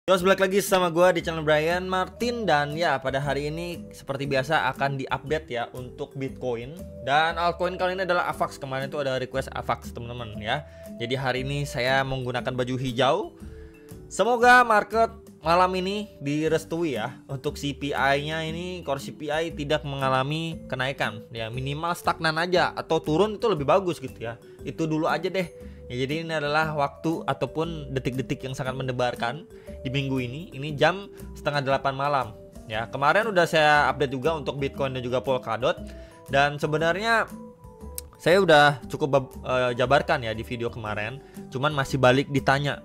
Terus balik lagi sama gue di channel Brian Martin. Dan ya, pada hari ini seperti biasa akan diupdate ya untuk Bitcoin. Dan altcoin kali ini adalah AVAX. Kemarin itu ada request AVAX teman-teman ya. Jadi hari ini saya menggunakan baju hijau. Semoga market malam ini direstui ya. Untuk CPI-nya ini, core CPI tidak mengalami kenaikan ya, minimal stagnan aja atau turun itu lebih bagus gitu ya. Itu dulu aja deh ya. Jadi ini adalah waktu ataupun detik-detik yang sangat mendebarkan di minggu ini. Ini jam 7:30 malam ya. Kemarin udah saya update juga untuk Bitcoin dan juga Polkadot. Dan sebenarnya saya udah cukup jabarkan ya di video kemarin. Cuman masih balik ditanya.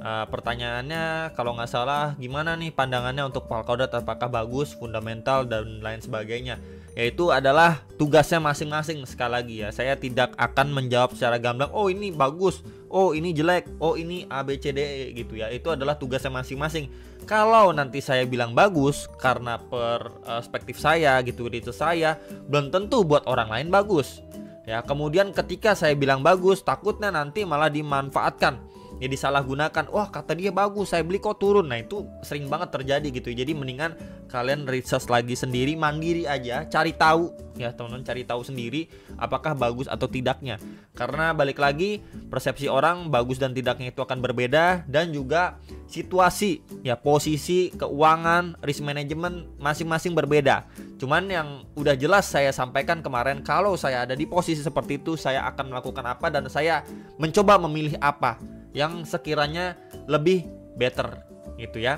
Pertanyaannya kalau nggak salah, gimana nih pandangannya untuk Polkadot, apakah bagus, fundamental dan lain sebagainya. Yaitu adalah tugasnya masing-masing. Sekali lagi ya, saya tidak akan menjawab secara gamblang, oh ini bagus, oh ini jelek, oh ini A, B, C, D, E gitu ya. Itu adalah tugasnya masing-masing. Kalau nanti saya bilang bagus karena perspektif saya gitu, itu saya, belum tentu buat orang lain bagus ya. Kemudian ketika saya bilang bagus, takutnya nanti malah dimanfaatkan ya, disalahgunakan. Wah, kata dia bagus, saya beli kok turun. Nah, itu sering banget terjadi gitu. Jadi mendingan kalian research lagi sendiri, mandiri aja, cari tahu ya teman-teman, cari tahu sendiri apakah bagus atau tidaknya. Karena balik lagi, persepsi orang bagus dan tidaknya itu akan berbeda. Dan juga situasi ya, posisi keuangan, risk management masing-masing berbeda. Cuman yang udah jelas saya sampaikan kemarin, kalau saya ada di posisi seperti itu, saya akan melakukan apa dan saya mencoba memilih apa yang sekiranya lebih better gitu ya.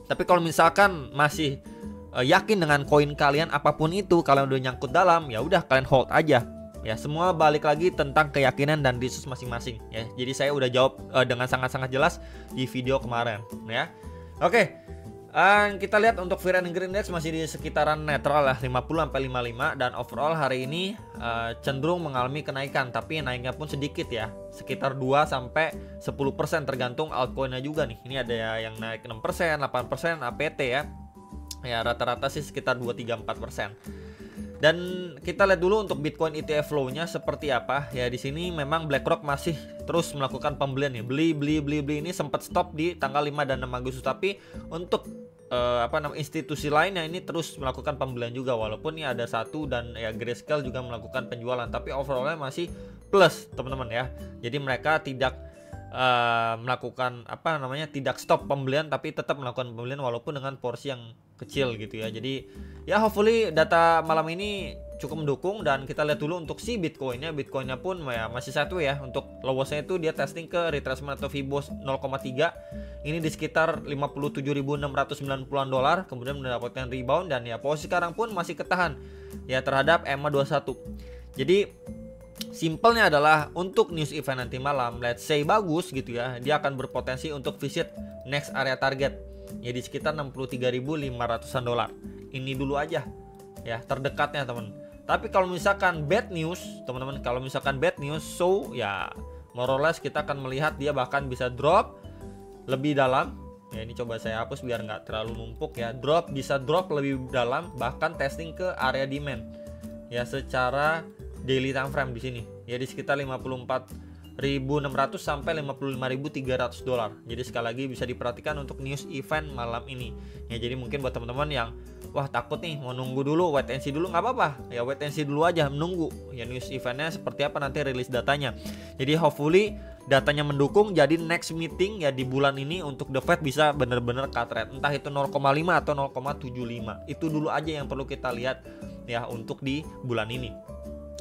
Tapi kalau misalkan masih yakin dengan koin kalian, apapun itu kalian udah nyangkut dalam, ya udah kalian hold aja ya. Semua balik lagi tentang keyakinan dan research masing-masing ya. Jadi saya udah jawab dengan sangat-sangat jelas di video kemarin ya. Oke. Kita lihat untuk Fear and Greed Index masih di sekitaran netral lah, 50-55. Dan overall hari ini cenderung mengalami kenaikan, tapi naiknya pun sedikit ya, sekitar 2-10% tergantung altcoinnya juga nih. Ini ada yang naik 6%, 8% APT ya. Ya rata-rata sih sekitar 2-3-4%. Dan kita lihat dulu untuk Bitcoin ETF flow-nya seperti apa ya. Di sini memang BlackRock masih terus melakukan pembelian ya, beli ini sempat stop di tanggal 5 dan 6 Agustus. Tapi untuk institusi lainnya ini terus melakukan pembelian juga, walaupun ini ada satu dan ya Grayscale juga melakukan penjualan, tapi overallnya masih plus teman-teman ya. Jadi mereka tidak melakukan tidak stop pembelian, tapi tetap melakukan pembelian walaupun dengan porsi yang kecil gitu ya. Jadi ya hopefully data malam ini cukup mendukung. Dan kita lihat dulu untuk si Bitcoinnya pun ya masih satu ya. Untuk lowestnya itu dia testing ke retracement atau Fibos 0,3. Ini di sekitar 57.690-an dolar, kemudian mendapatkan rebound. Dan ya posisi sekarang pun masih ketahan ya terhadap EMA 21. Jadi simpelnya adalah untuk news event nanti malam, let's say bagus gitu ya, dia akan berpotensi untuk visit next area target ya di sekitar 63.500-an dolar. Ini dulu aja ya terdekatnya teman. Tapi kalau misalkan bad news teman-teman, kalau misalkan bad news, so ya more or less kita akan melihat dia bahkan bisa drop lebih dalam ya. Ini coba saya hapus biar nggak terlalu numpuk ya. Bisa drop lebih dalam, bahkan testing ke area demand ya secara daily time frame di sini ya di sekitar 54.600 sampai 55.300 dolar. Jadi sekali lagi bisa diperhatikan untuk news event malam ini ya. Jadi mungkin buat teman-teman yang wah takut nih, mau nunggu dulu, wait and see dulu, nggak apa-apa ya, wait and see dulu aja, menunggu ya news eventnya seperti apa, nanti rilis datanya. Jadi hopefully datanya mendukung, jadi next meeting ya di bulan ini untuk The Fed bisa benar-benar cut rate, entah itu 0,5 atau 0,75. Itu dulu aja yang perlu kita lihat ya untuk di bulan ini.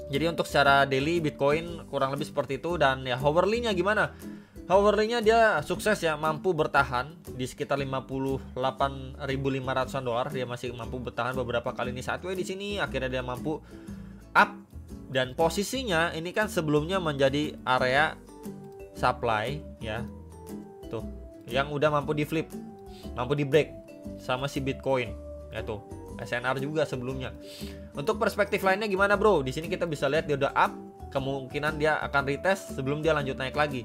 Jadi untuk secara daily Bitcoin kurang lebih seperti itu. Dan ya hourly-nya gimana? Hourly-nya dia sukses ya, mampu bertahan di sekitar 58.500-an dolar. Dia masih mampu bertahan beberapa kali ini sideways di sini, akhirnya dia mampu up. Dan posisinya ini kan sebelumnya menjadi area supply ya. Tuh, yang udah mampu di flip, mampu di break sama si Bitcoin ya tuh. SNR juga sebelumnya. Untuk perspektif lainnya gimana bro? Di sini kita bisa lihat dia udah up, kemungkinan dia akan retest sebelum dia lanjut naik lagi.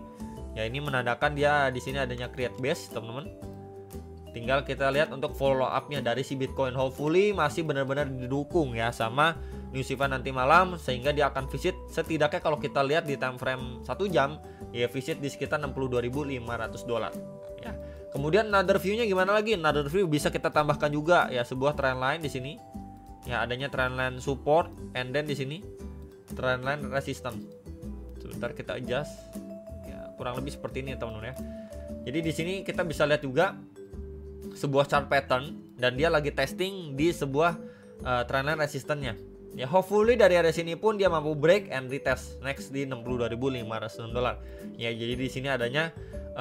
Ya ini menandakan dia di sini adanya create base teman-teman. Tinggal kita lihat untuk follow up-nya dari si Bitcoin. Hopefully masih benar-benar didukung ya sama news event nanti malam, sehingga dia akan visit setidaknya kalau kita lihat di time frame 1 jam ya, visit di sekitar 62.500 dolar ya. Kemudian another view-nya gimana lagi? Another view bisa kita tambahkan juga ya sebuah trend line di sini. Ya, adanya trend line support and then di sini trend line resistance. Sebentar kita adjust. Ya, kurang lebih seperti ini ya teman-teman ya. Jadi di sini kita bisa lihat juga sebuah chart pattern dan dia lagi testing di sebuah trend line resistance-nya. Ya, hopefully dari area sini pun dia mampu break and retest next di 62.506 dolar. Ya, jadi di sini adanya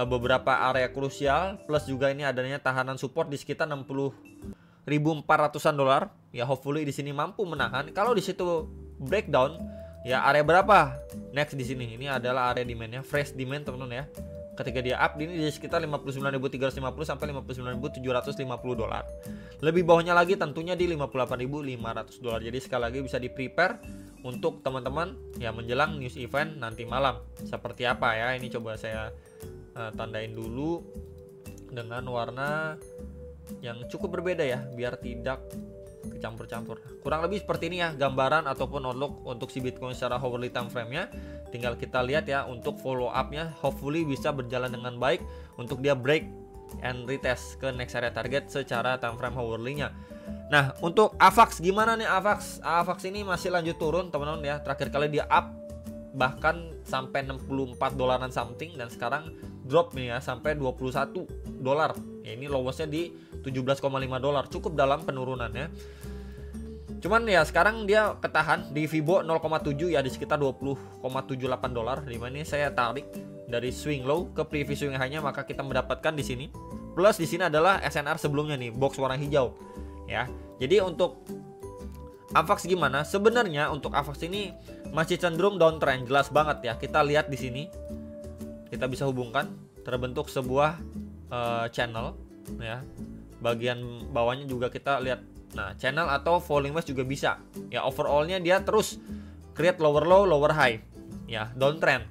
beberapa area krusial plus juga ini adanya tahanan support di sekitar 60.400-an dolar. Ya, hopefully di sini mampu menahan. Kalau di situ breakdown, ya area berapa? Next di sini. Ini adalah area demand-nya, fresh demand teman-teman ya. Ketika dia up ini di sekitar 59.350 sampai 59.750 dolar. Lebih bawahnya lagi tentunya di 58.500 dolar. Jadi sekali lagi bisa di prepare untuk teman-teman ya menjelang news event nanti malam. Seperti apa ya? Ini coba saya tandain dulu dengan warna yang cukup berbeda ya, biar tidak kecampur-campur. Kurang lebih seperti ini ya gambaran ataupun outlook untuk si Bitcoin secara hourly time frame-nya. Tinggal kita lihat ya untuk follow up-nya, hopefully bisa berjalan dengan baik untuk dia break and retest ke next area target secara time frame hourly-nya. Nah, untuk AVAX gimana nih AVAX? AVAX ini masih lanjut turun teman-teman ya. Terakhir kali dia up bahkan sampai 64 dolaran something dan sekarang drop nih ya sampai 21 dolar. Ya, ini lowest-nya di 17,5 dolar, cukup dalam penurunannya. Cuman ya sekarang dia ketahan di Fibo 0,7 ya di sekitar 20,78 dolar. Dimana ini saya tarik dari swing low ke previous swing high-nya, maka kita mendapatkan di sini. Plus di sini adalah SNR sebelumnya nih, box warna hijau. Ya. Jadi untuk AVAX gimana? Sebenarnya untuk AVAX ini masih cenderung downtrend, jelas banget ya. Kita lihat di sini. Kita bisa hubungkan terbentuk sebuah channel ya. Bagian bawahnya juga kita lihat. Nah, channel atau falling wedge juga bisa. Ya, overall-nya dia terus create lower low, lower high. Ya, downtrend.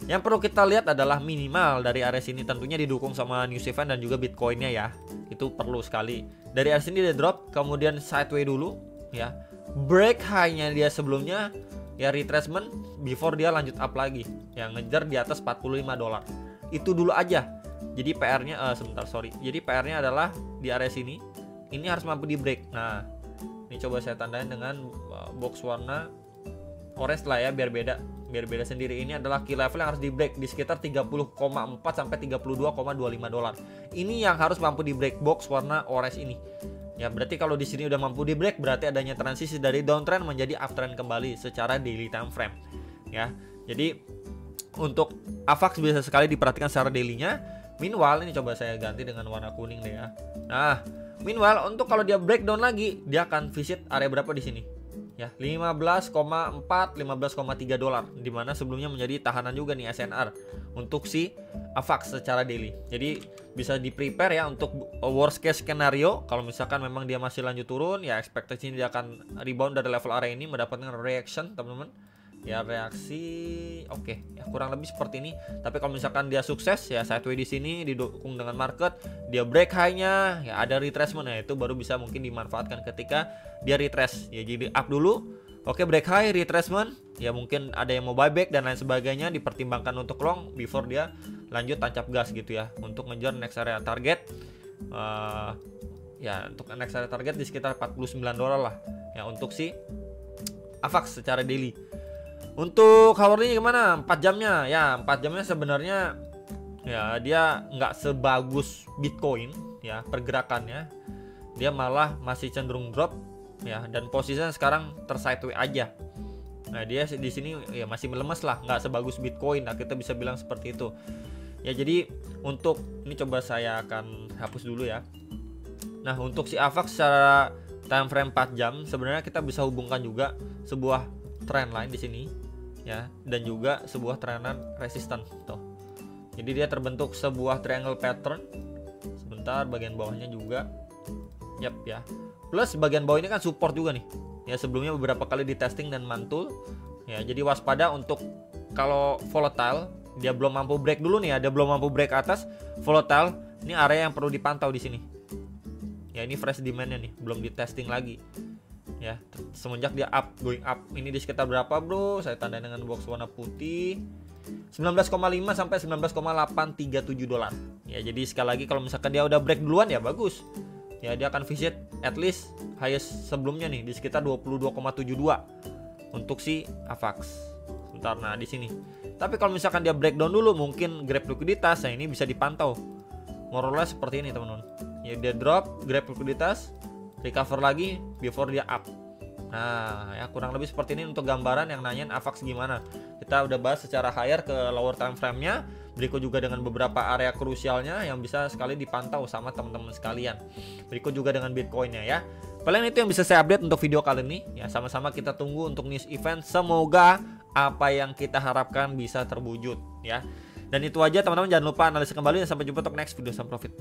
Yang perlu kita lihat adalah minimal dari area sini tentunya didukung sama news event dan juga Bitcoin-nya ya. Itu perlu sekali. Dari area sini dia drop, kemudian sideway dulu ya. Break high-nya dia sebelumnya ya retracement before dia lanjut up lagi. Yang ngejar di atas 45 dolar. Itu dulu aja. Jadi PR-nya Jadi PR-nya adalah di area sini. Ini harus mampu di break. Nah, ini coba saya tandain dengan box warna orange lah ya, biar beda sendiri. Ini adalah key level yang harus di break di sekitar 30,4 sampai 32,25 dolar. Ini yang harus mampu di break, box warna orange ini. Ya, berarti kalau di sini udah mampu di break, berarti adanya transisi dari downtrend menjadi uptrend kembali secara daily time frame. Ya. Jadi untuk AVAX bisa sekali diperhatikan secara daily-nya. Meanwhile, ini coba saya ganti dengan warna kuning deh ya. Nah, meanwhile untuk kalau dia breakdown lagi, dia akan visit area berapa di sini? Ya, 15,4, 15,3 dolar, di mana sebelumnya menjadi tahanan juga nih SNR untuk si AVAX secara daily. Jadi bisa di prepare ya untuk worst case scenario. Kalau misalkan memang dia masih lanjut turun, ya ekspektasi dia akan rebound dari level area ini mendapatkan reaction, teman-teman. Ya, reaksi oke. Ya, kurang lebih seperti ini. Tapi kalau misalkan dia sukses ya sideway di sini didukung dengan market, dia break high-nya, ya ada retracement, ya itu baru bisa mungkin dimanfaatkan ketika dia retrace. Ya jadi up dulu. Oke, break high, retracement, ya mungkin ada yang mau buyback dan lain sebagainya, dipertimbangkan untuk long before dia lanjut tancap gas gitu ya untuk ngejar next area target. Ya untuk next area target di sekitar 49 dolar lah ya untuk si AVAX secara daily. Untuk hourly gimana? 4 jamnya. Ya, 4 jamnya sebenarnya ya dia nggak sebagus Bitcoin ya pergerakannya. Dia malah masih cenderung drop ya dan posisinya sekarang tersideways aja. Nah, dia di sini ya masih melemes lah, nggak sebagus Bitcoin. Nah, kita bisa bilang seperti itu. Ya, jadi untuk ini coba saya akan hapus dulu ya. Nah, untuk si AVAX secara time frame 4 jam sebenarnya kita bisa hubungkan juga sebuah trend line di sini. Ya, dan juga sebuah trend line resistance tuh. Jadi dia terbentuk sebuah triangle pattern. Sebentar, bagian bawahnya juga. Yap ya. Plus bagian bawah ini kan support juga nih. Ya, sebelumnya beberapa kali di testing dan mantul. Ya, jadi waspada untuk kalau volatile, dia belum mampu break dulu nih ya, dia belum mampu break atas volatile. Ini area yang perlu dipantau di sini. Ya, ini fresh demand-nya nih, belum di testing lagi. Ya, semenjak dia going up ini di sekitar berapa bro? Saya tanda dengan box warna putih 19,5 sampai 19,837 dolar. Ya jadi sekali lagi kalau misalkan dia udah break duluan ya bagus. Ya dia akan visit at least highest sebelumnya nih di sekitar 22,72 untuk si AVAX. Sebentar, nah di sini. Tapi kalau misalkan dia breakdown dulu mungkin grab likuiditas, nah ini bisa dipantau. More or less seperti ini teman-teman. Ya dia drop, grab likuiditas, recover lagi before dia up. Nah, ya kurang lebih seperti ini untuk gambaran yang nanyain AVAX gimana. Kita udah bahas secara higher ke lower time frame-nya, berikut juga dengan beberapa area krusialnya yang bisa sekali dipantau sama teman-teman sekalian. Berikut juga dengan Bitcoin-nya ya. Paling itu yang bisa saya update untuk video kali ini. Ya, sama-sama kita tunggu untuk news event. Semoga apa yang kita harapkan bisa terwujud ya. Dan itu aja teman-teman, jangan lupa analisa kembali dan sampai jumpa untuk next video. Sam Profit.